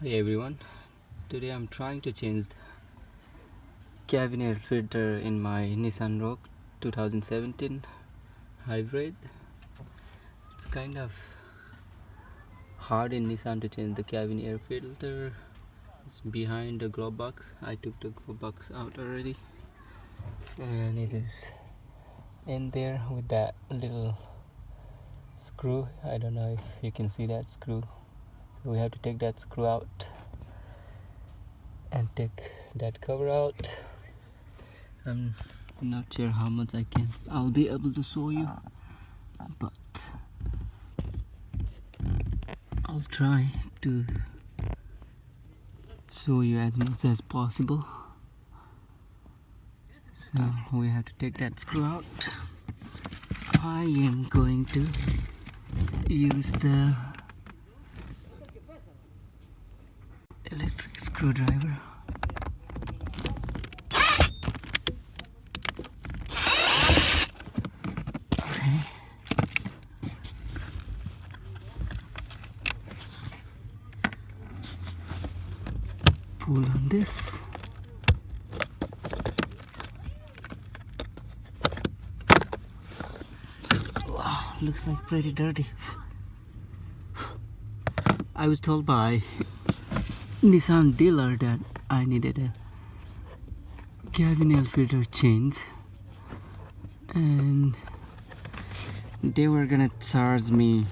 Hey everyone, today I'm trying to change the cabin air filter in my Nissan Rogue 2017 hybrid. It's kind of hard in Nissan to change the cabin air filter. It's behind the glove box. I took the glove box out already and it is in there with that little screw. I don't know if you can see that screw. We have to take that screw out and take that cover out. I'm not sure how much I'll be able to show you, but I'll try to show you as much as possible. So we have to take that screw out. I am going to use the electric screwdriver. Okay. Pull on this. Wow, looks like pretty dirty. I was told by Nissan dealer that I needed a cabin air filter change and they were gonna charge me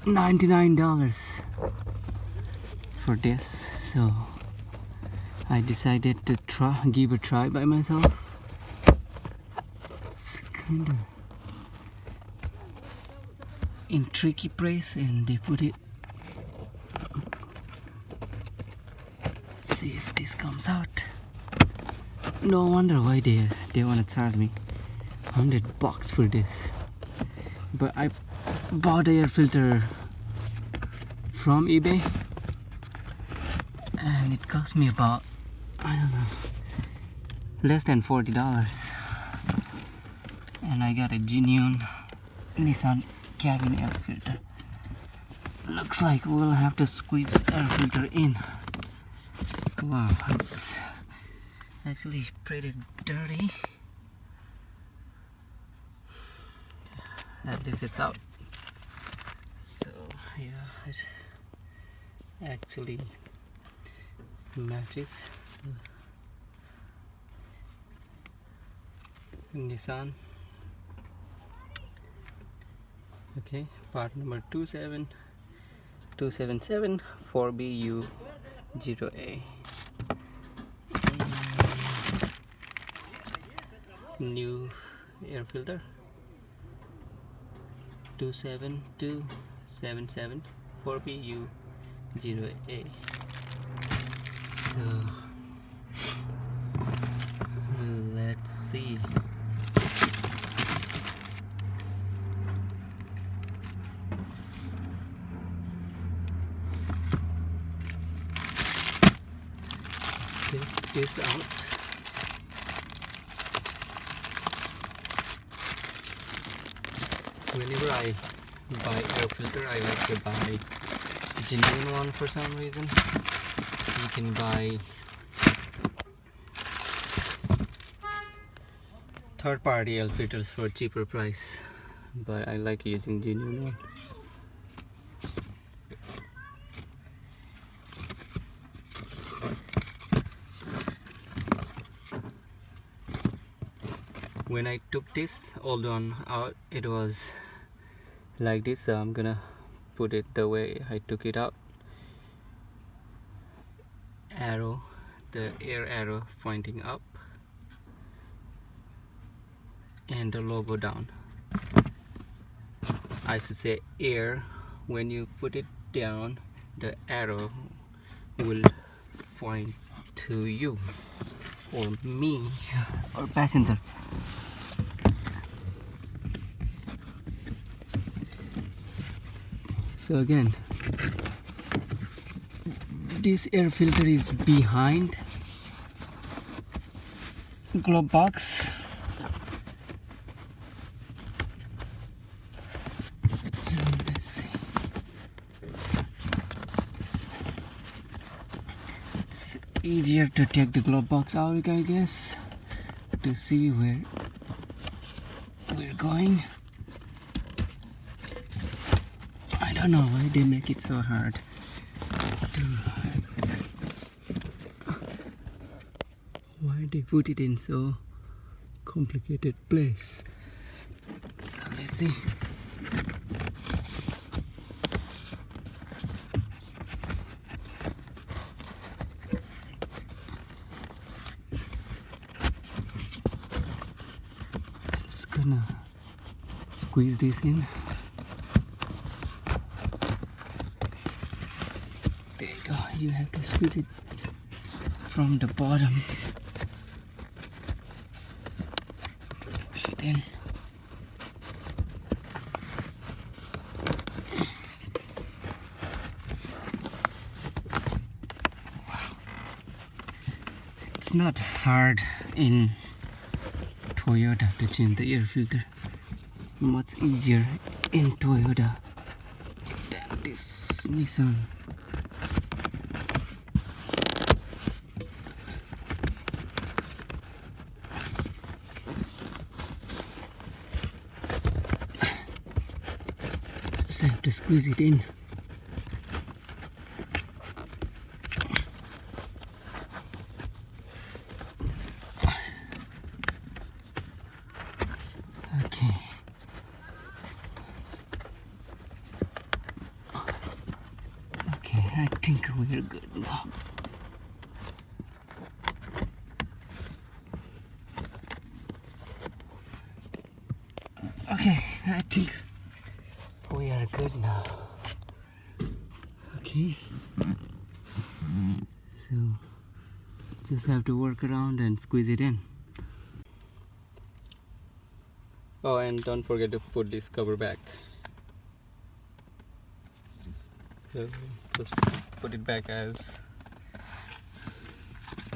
$99 for this, so I decided to give a try by myself. It's kinda in tricky place and they put it. Let's see if this comes out. No wonder why they want to charge me $100 for this. But I bought the air filter from eBay and it cost me about, I don't know, less than $40, and I got a genuine Nissan cabin air filter. Looks like we'll have to squeeze air filter in. Wow, it's actually pretty dirty. At least it's out. So yeah, it actually matches. So, Nissan. Okay, part number 277 4BU0A. New air filter 27277 4BU0A. So let's see. Take this out. Whenever I buy air filter, I like to buy genuine one for some reason. You can buy third-party air filters for cheaper price, but I like using genuine one. When I took this old one out, it was like this, so I'm gonna put it the way I took it out. Arrow, the air arrow pointing up and the logo down. I should say air. When you put it down, the arrow will point to you or me or passenger. So again, this air filter is behind glove box. So let's see. easier to take the glove box out, I guess, to see where we're going. I don't know why they make it so hard to, why they put it in so complicated place. So let's see. Just gonna squeeze this in. There you go. You have to squeeze it from the bottom. Push it in. It's not hard in Toyota to change the air filter. Much easier in Toyota than this Nissan. Just have to squeeze it in. Okay. Okay, I think we're good now. Okay, I think we are good now. Okay. So just have to work around and squeeze it in. Oh, and don't forget to put this cover back. So just put it back as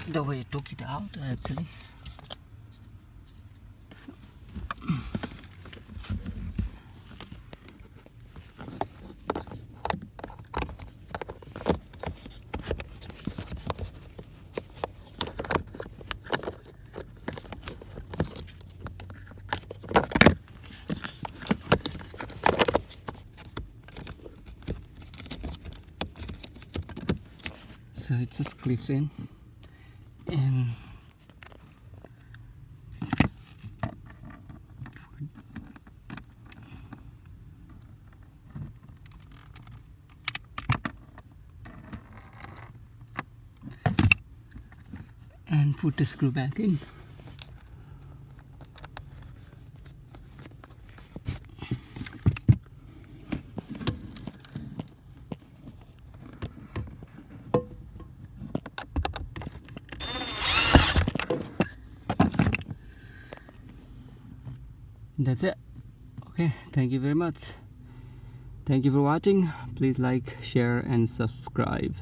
the way I took it out actually. So it just clips in and put the screw back in. That's it. Okay, thank you very much. Thank you for watching. Please like, share and subscribe.